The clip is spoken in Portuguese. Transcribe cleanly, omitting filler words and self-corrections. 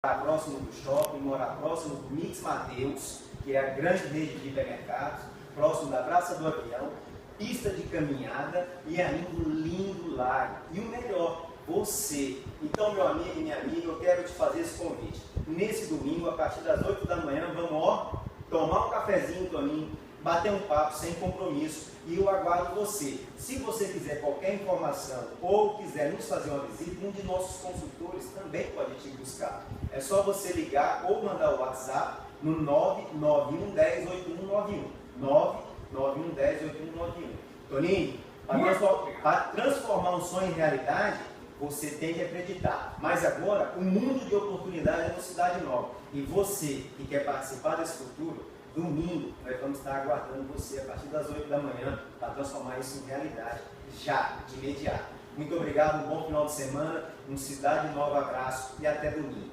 morar próximo do shopping, morar próximo do Mix Mateus, que é a grande rede de hipermercados, próximo da Praça do Avião, pista de caminhada e ainda um lindo lago. E o melhor, você. Então, meu amigo e minha amiga, eu quero te fazer esse convite. Nesse domingo, a partir das 8 da manhã, vamos tomar um cafezinho, Toninho, bater um papo sem compromisso e eu aguardo você. Se você quiser qualquer informação ou quiser nos fazer uma visita, um de nossos consultores também pode te buscar. É só você ligar ou mandar o WhatsApp no 991 10 8191. 991 10 8191. Toninho, para transformar um sonho em realidade, você tem que acreditar. Mas agora, o mundo de oportunidade é no Cidade Nova. E você que quer participar desse futuro, domingo, nós vamos estar aguardando você a partir das 8 da manhã para transformar isso em realidade, já, de imediato. Muito obrigado, um bom final de semana, um Cidade Nova abraço e até domingo.